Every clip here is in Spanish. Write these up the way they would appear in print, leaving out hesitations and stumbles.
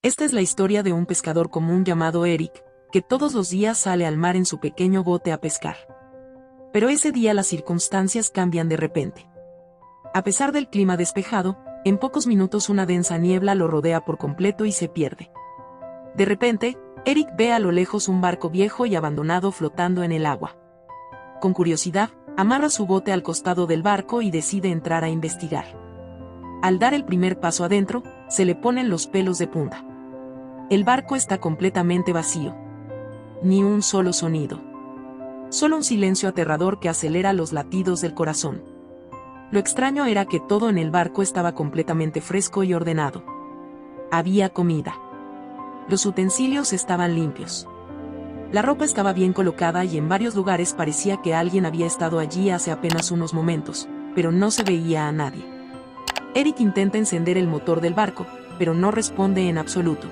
Esta es la historia de un pescador común llamado Eric, que todos los días sale al mar en su pequeño bote a pescar. Pero ese día las circunstancias cambian de repente. A pesar del clima despejado, en pocos minutos una densa niebla lo rodea por completo y se pierde. De repente, Eric ve a lo lejos un barco viejo y abandonado flotando en el agua. Con curiosidad, amarra su bote al costado del barco y decide entrar a investigar. Al dar el primer paso adentro, se le ponen los pelos de punta. El barco está completamente vacío. Ni un solo sonido. Solo un silencio aterrador que acelera los latidos del corazón. Lo extraño era que todo en el barco estaba completamente fresco y ordenado. Había comida. Los utensilios estaban limpios. La ropa estaba bien colocada y en varios lugares parecía que alguien había estado allí hace apenas unos momentos, pero no se veía a nadie. Eric intenta encender el motor del barco, pero no responde en absoluto.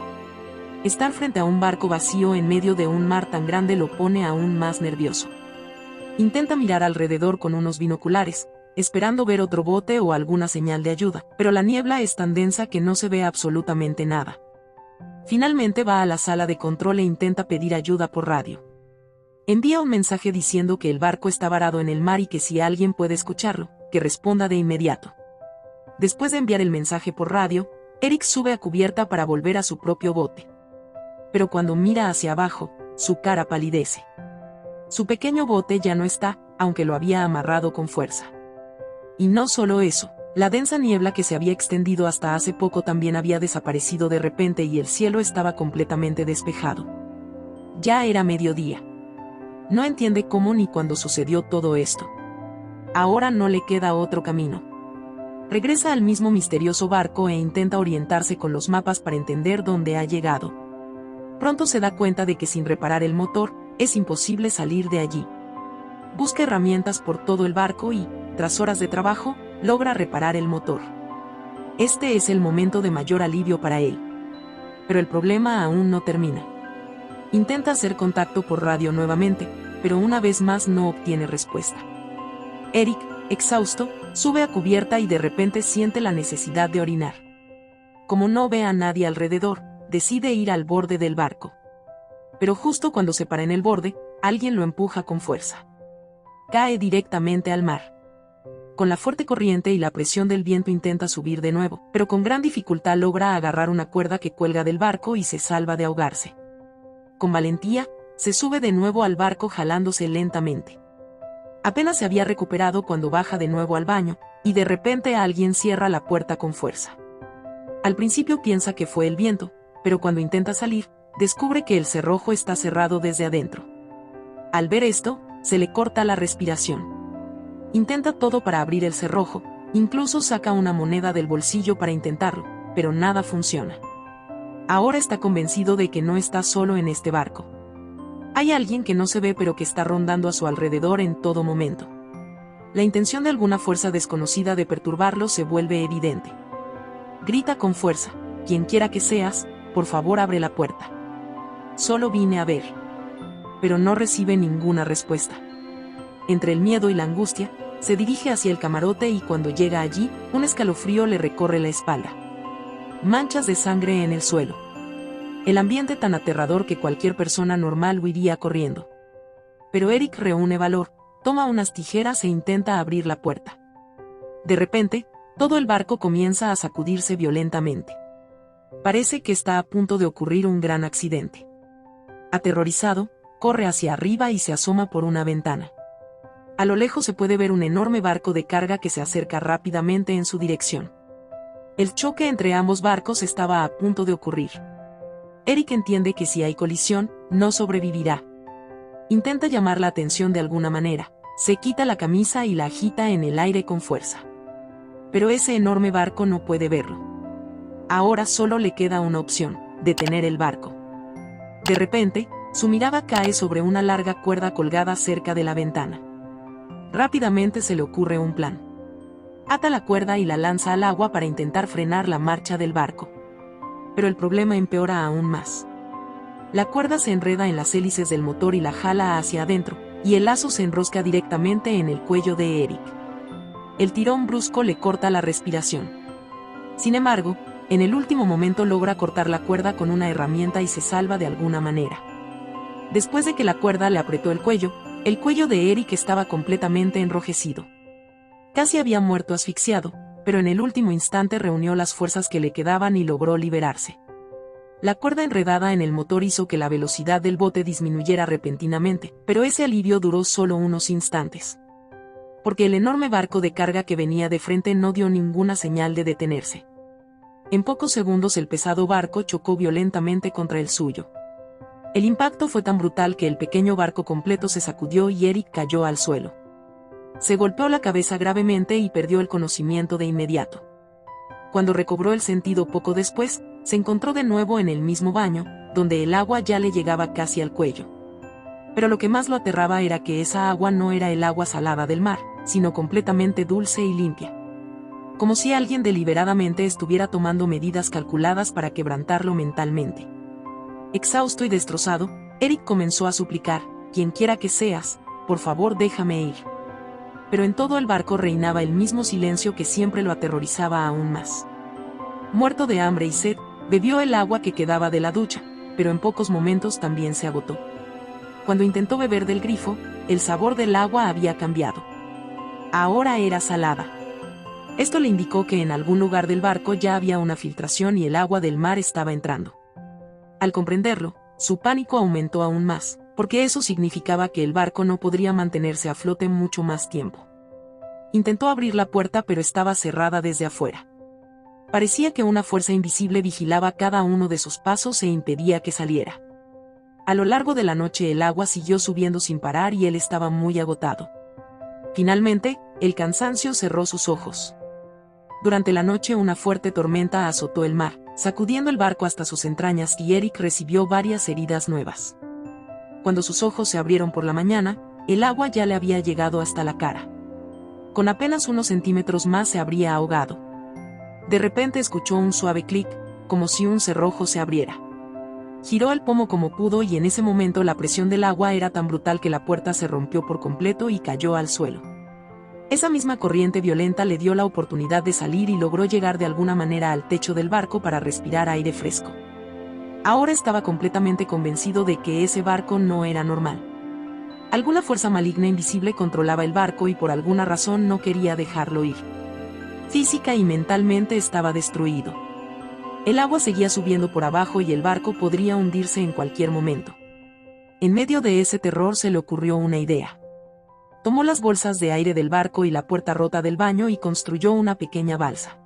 Estar frente a un barco vacío en medio de un mar tan grande lo pone aún más nervioso. Intenta mirar alrededor con unos binoculares, esperando ver otro bote o alguna señal de ayuda, pero la niebla es tan densa que no se ve absolutamente nada. Finalmente va a la sala de control e intenta pedir ayuda por radio. Envía un mensaje diciendo que el barco está varado en el mar y que si alguien puede escucharlo, que responda de inmediato. Después de enviar el mensaje por radio, Eric sube a cubierta para volver a su propio bote. Pero cuando mira hacia abajo, su cara palidece. Su pequeño bote ya no está, aunque lo había amarrado con fuerza. Y no solo eso, la densa niebla que se había extendido hasta hace poco también había desaparecido de repente y el cielo estaba completamente despejado. Ya era mediodía. No entiende cómo ni cuándo sucedió todo esto. Ahora no le queda otro camino. Regresa al mismo misterioso barco e intenta orientarse con los mapas para entender dónde ha llegado. Pronto se da cuenta de que sin reparar el motor, es imposible salir de allí. Busca herramientas por todo el barco y, tras horas de trabajo, logra reparar el motor. Este es el momento de mayor alivio para él. Pero el problema aún no termina. Intenta hacer contacto por radio nuevamente, pero una vez más no obtiene respuesta. Eric, exhausto, sube a cubierta y de repente siente la necesidad de orinar. Como no ve a nadie alrededor, decide ir al borde del barco. Pero justo cuando se para en el borde, alguien lo empuja con fuerza. Cae directamente al mar. Con la fuerte corriente y la presión del viento intenta subir de nuevo, pero con gran dificultad logra agarrar una cuerda que cuelga del barco y se salva de ahogarse. Con valentía, se sube de nuevo al barco jalándose lentamente. Apenas se había recuperado cuando baja de nuevo al baño, y de repente alguien cierra la puerta con fuerza. Al principio piensa que fue el viento, pero cuando intenta salir, descubre que el cerrojo está cerrado desde adentro. Al ver esto, se le corta la respiración. Intenta todo para abrir el cerrojo, incluso saca una moneda del bolsillo para intentarlo, pero nada funciona. Ahora está convencido de que no está solo en este barco. Hay alguien que no se ve pero que está rondando a su alrededor en todo momento. La intención de alguna fuerza desconocida de perturbarlo se vuelve evidente. Grita con fuerza: "Quien quiera que seas, por favor abre la puerta. Solo vine a ver". Pero no recibe ninguna respuesta. Entre el miedo y la angustia, se dirige hacia el camarote y cuando llega allí, un escalofrío le recorre la espalda. Manchas de sangre en el suelo. El ambiente tan aterrador que cualquier persona normal huiría corriendo. Pero Eric reúne valor, toma unas tijeras e intenta abrir la puerta. De repente, todo el barco comienza a sacudirse violentamente. Parece que está a punto de ocurrir un gran accidente. Aterrorizado, corre hacia arriba y se asoma por una ventana. A lo lejos se puede ver un enorme barco de carga que se acerca rápidamente en su dirección. El choque entre ambos barcos estaba a punto de ocurrir. Eric entiende que si hay colisión, no sobrevivirá. Intenta llamar la atención de alguna manera, se quita la camisa y la agita en el aire con fuerza. Pero ese enorme barco no puede verlo. Ahora solo le queda una opción: detener el barco. De repente, su mirada cae sobre una larga cuerda colgada cerca de la ventana. Rápidamente se le ocurre un plan. Ata la cuerda y la lanza al agua para intentar frenar la marcha del barco. Pero el problema empeora aún más. La cuerda se enreda en las hélices del motor y la jala hacia adentro, y el lazo se enrosca directamente en el cuello de Eric. El tirón brusco le corta la respiración. Sin embargo, en el último momento logra cortar la cuerda con una herramienta y se salva de alguna manera. Después de que la cuerda le apretó el cuello de Eric estaba completamente enrojecido. Casi había muerto asfixiado, pero en el último instante reunió las fuerzas que le quedaban y logró liberarse. La cuerda enredada en el motor hizo que la velocidad del bote disminuyera repentinamente, pero ese alivio duró solo unos instantes. Porque el enorme barco de carga que venía de frente no dio ninguna señal de detenerse. En pocos segundos el pesado barco chocó violentamente contra el suyo. El impacto fue tan brutal que el pequeño barco completo se sacudió y Eric cayó al suelo. Se golpeó la cabeza gravemente y perdió el conocimiento de inmediato. Cuando recobró el sentido poco después, se encontró de nuevo en el mismo baño, donde el agua ya le llegaba casi al cuello. Pero lo que más lo aterraba era que esa agua no era el agua salada del mar, sino completamente dulce y limpia. Como si alguien deliberadamente estuviera tomando medidas calculadas para quebrantarlo mentalmente. Exhausto y destrozado, Eric comenzó a suplicar: «Quien quiera que seas, por favor déjame ir». Pero en todo el barco reinaba el mismo silencio que siempre lo aterrorizaba aún más. Muerto de hambre y sed, bebió el agua que quedaba de la ducha, pero en pocos momentos también se agotó. Cuando intentó beber del grifo, el sabor del agua había cambiado. Ahora era salada. Esto le indicó que en algún lugar del barco ya había una filtración y el agua del mar estaba entrando. Al comprenderlo, su pánico aumentó aún más, porque eso significaba que el barco no podría mantenerse a flote mucho más tiempo. Intentó abrir la puerta pero estaba cerrada desde afuera. Parecía que una fuerza invisible vigilaba cada uno de sus pasos e impedía que saliera. A lo largo de la noche el agua siguió subiendo sin parar y él estaba muy agotado. Finalmente, el cansancio cerró sus ojos. Durante la noche una fuerte tormenta azotó el mar, sacudiendo el barco hasta sus entrañas y Eric recibió varias heridas nuevas. Cuando sus ojos se abrieron por la mañana, el agua ya le había llegado hasta la cara. Con apenas unos centímetros más se habría ahogado. De repente escuchó un suave clic, como si un cerrojo se abriera. Giró el pomo como pudo y en ese momento la presión del agua era tan brutal que la puerta se rompió por completo y cayó al suelo. Esa misma corriente violenta le dio la oportunidad de salir y logró llegar de alguna manera al techo del barco para respirar aire fresco. Ahora estaba completamente convencido de que ese barco no era normal. Alguna fuerza maligna invisible controlaba el barco y por alguna razón no quería dejarlo ir. Física y mentalmente estaba destruido. El agua seguía subiendo por abajo y el barco podría hundirse en cualquier momento. En medio de ese terror se le ocurrió una idea. Tomó las bolsas de aire del barco y la puerta rota del baño y construyó una pequeña balsa.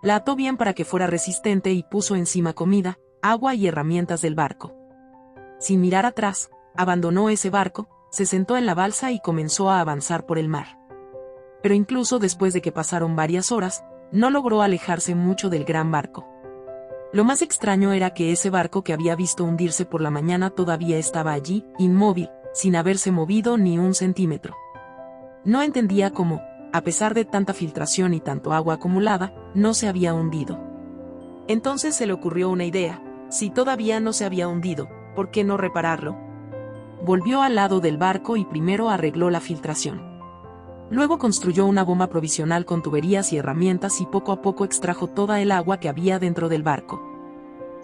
La ató bien para que fuera resistente y puso encima comida, agua y herramientas del barco. Sin mirar atrás, abandonó ese barco, se sentó en la balsa y comenzó a avanzar por el mar. Pero incluso después de que pasaron varias horas, no logró alejarse mucho del gran barco. Lo más extraño era que ese barco que había visto hundirse por la mañana todavía estaba allí, inmóvil, sin haberse movido ni un centímetro. No entendía cómo, a pesar de tanta filtración y tanto agua acumulada, no se había hundido. Entonces se le ocurrió una idea: si todavía no se había hundido, ¿por qué no repararlo? Volvió al lado del barco y primero arregló la filtración. Luego construyó una bomba provisional con tuberías y herramientas y poco a poco extrajo toda el agua que había dentro del barco.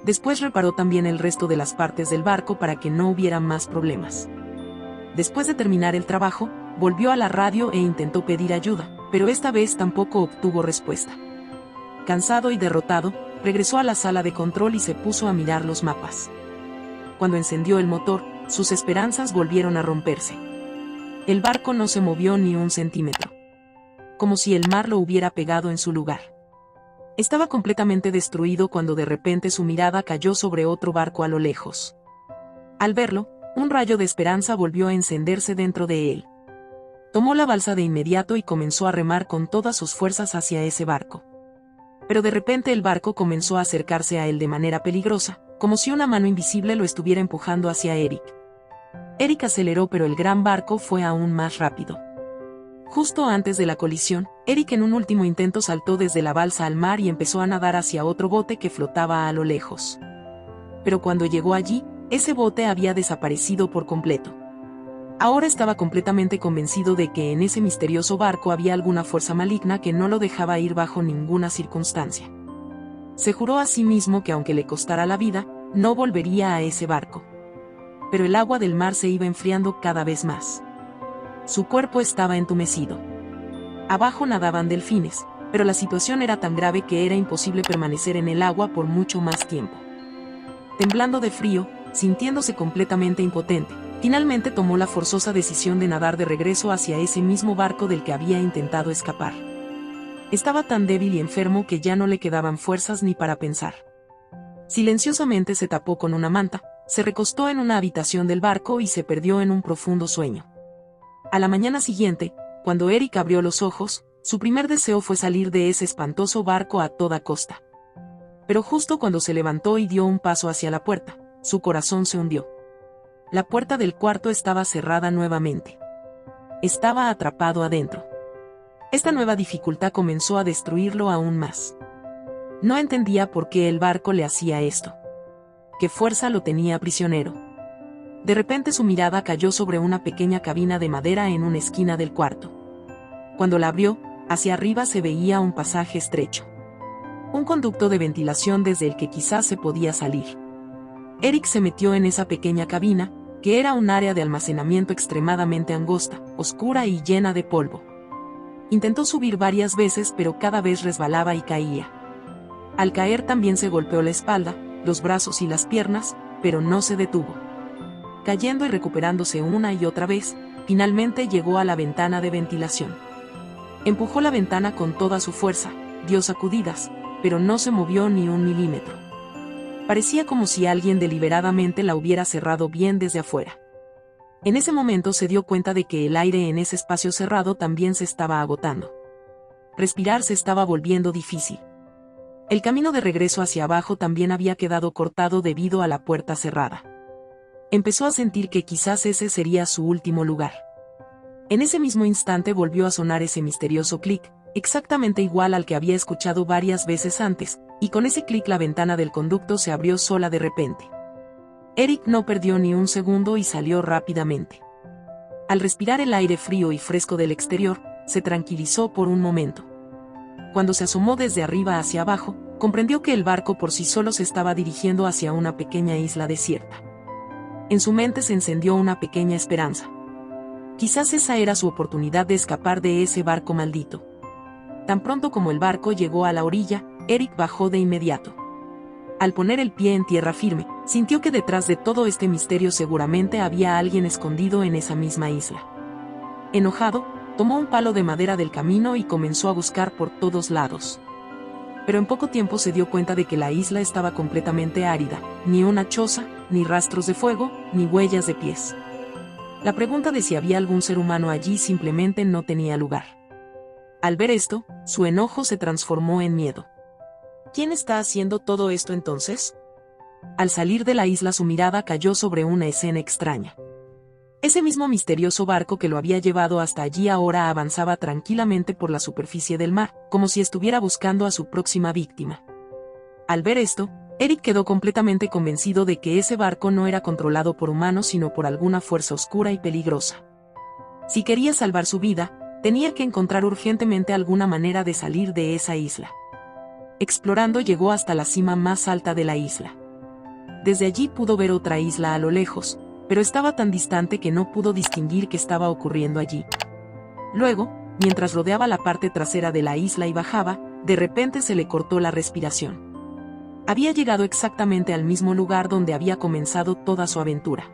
Después reparó también el resto de las partes del barco para que no hubiera más problemas. Después de terminar el trabajo, volvió a la radio e intentó pedir ayuda, pero esta vez tampoco obtuvo respuesta. Cansado y derrotado, regresó a la sala de control y se puso a mirar los mapas. Cuando encendió el motor, sus esperanzas volvieron a romperse. El barco no se movió ni un centímetro. Como si el mar lo hubiera pegado en su lugar. Estaba completamente destruido cuando de repente su mirada cayó sobre otro barco a lo lejos. Al verlo, un rayo de esperanza volvió a encenderse dentro de él. Tomó la balsa de inmediato y comenzó a remar con todas sus fuerzas hacia ese barco. Pero de repente el barco comenzó a acercarse a él de manera peligrosa, como si una mano invisible lo estuviera empujando hacia Eric. Eric aceleró pero el gran barco fue aún más rápido. Justo antes de la colisión, Eric en un último intento saltó desde la balsa al mar y empezó a nadar hacia otro bote que flotaba a lo lejos. Pero cuando llegó allí, ese bote había desaparecido por completo. Ahora estaba completamente convencido de que en ese misterioso barco había alguna fuerza maligna que no lo dejaba ir bajo ninguna circunstancia. Se juró a sí mismo que aunque le costara la vida, no volvería a ese barco. Pero el agua del mar se iba enfriando cada vez más. Su cuerpo estaba entumecido. Abajo nadaban delfines, pero la situación era tan grave que era imposible permanecer en el agua por mucho más tiempo. Temblando de frío, sintiéndose completamente impotente, finalmente tomó la forzosa decisión de nadar de regreso hacia ese mismo barco del que había intentado escapar. Estaba tan débil y enfermo que ya no le quedaban fuerzas ni para pensar. Silenciosamente se tapó con una manta, se recostó en una habitación del barco y se perdió en un profundo sueño. A la mañana siguiente, cuando Eric abrió los ojos, su primer deseo fue salir de ese espantoso barco a toda costa. Pero justo cuando se levantó y dio un paso hacia la puerta, su corazón se hundió. La puerta del cuarto estaba cerrada nuevamente. Estaba atrapado adentro. Esta nueva dificultad comenzó a destruirlo aún más. No entendía por qué el barco le hacía esto. ¿Qué fuerza lo tenía prisionero? De repente su mirada cayó sobre una pequeña cabina de madera en una esquina del cuarto. Cuando la abrió, hacia arriba se veía un pasaje estrecho. Un conducto de ventilación desde el que quizás se podía salir. Eric se metió en esa pequeña cabina, que era un área de almacenamiento extremadamente angosta, oscura y llena de polvo. Intentó subir varias veces, pero cada vez resbalaba y caía. Al caer también se golpeó la espalda, los brazos y las piernas, pero no se detuvo. Cayendo y recuperándose una y otra vez, finalmente llegó a la ventana de ventilación. Empujó la ventana con toda su fuerza, dio sacudidas, pero no se movió ni un milímetro. Parecía como si alguien deliberadamente la hubiera cerrado bien desde afuera. En ese momento se dio cuenta de que el aire en ese espacio cerrado también se estaba agotando. Respirar se estaba volviendo difícil. El camino de regreso hacia abajo también había quedado cortado debido a la puerta cerrada. Empezó a sentir que quizás ese sería su último lugar. En ese mismo instante volvió a sonar ese misterioso clic, exactamente igual al que había escuchado varias veces antes, y con ese clic la ventana del conducto se abrió sola de repente. Eric no perdió ni un segundo y salió rápidamente. Al respirar el aire frío y fresco del exterior, se tranquilizó por un momento. Cuando se asomó desde arriba hacia abajo, comprendió que el barco por sí solo se estaba dirigiendo hacia una pequeña isla desierta. En su mente se encendió una pequeña esperanza. Quizás esa era su oportunidad de escapar de ese barco maldito. Tan pronto como el barco llegó a la orilla, Eric bajó de inmediato. Al poner el pie en tierra firme, sintió que detrás de todo este misterio seguramente había alguien escondido en esa misma isla. Enojado, tomó un palo de madera del camino y comenzó a buscar por todos lados. Pero en poco tiempo se dio cuenta de que la isla estaba completamente árida, ni una choza, ni rastros de fuego, ni huellas de pies. La pregunta de si había algún ser humano allí simplemente no tenía lugar. Al ver esto, su enojo se transformó en miedo. ¿Quién está haciendo todo esto entonces? Al salir de la isla su mirada cayó sobre una escena extraña. Ese mismo misterioso barco que lo había llevado hasta allí ahora avanzaba tranquilamente por la superficie del mar, como si estuviera buscando a su próxima víctima. Al ver esto, Eric quedó completamente convencido de que ese barco no era controlado por humanos sino por alguna fuerza oscura y peligrosa. Si quería salvar su vida, tenía que encontrar urgentemente alguna manera de salir de esa isla. Explorando llegó hasta la cima más alta de la isla. Desde allí pudo ver otra isla a lo lejos, pero estaba tan distante que no pudo distinguir qué estaba ocurriendo allí. Luego, mientras rodeaba la parte trasera de la isla y bajaba, de repente se le cortó la respiración. Había llegado exactamente al mismo lugar donde había comenzado toda su aventura.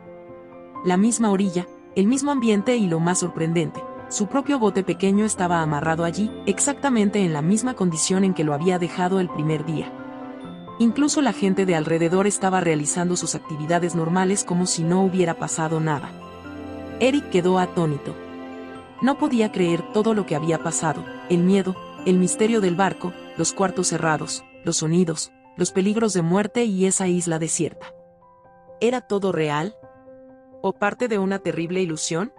La misma orilla, el mismo ambiente y lo más sorprendente, su propio bote pequeño estaba amarrado allí, exactamente en la misma condición en que lo había dejado el primer día. Incluso la gente de alrededor estaba realizando sus actividades normales como si no hubiera pasado nada. Eric quedó atónito. No podía creer todo lo que había pasado, el miedo, el misterio del barco, los cuartos cerrados, los sonidos, los peligros de muerte y esa isla desierta. ¿Era todo real? ¿O parte de una terrible ilusión?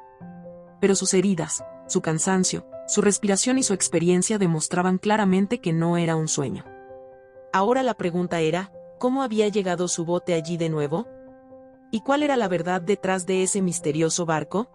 Pero sus heridas, su cansancio, su respiración y su experiencia demostraban claramente que no era un sueño. Ahora la pregunta era, ¿cómo había llegado su bote allí de nuevo? ¿Y cuál era la verdad detrás de ese misterioso barco?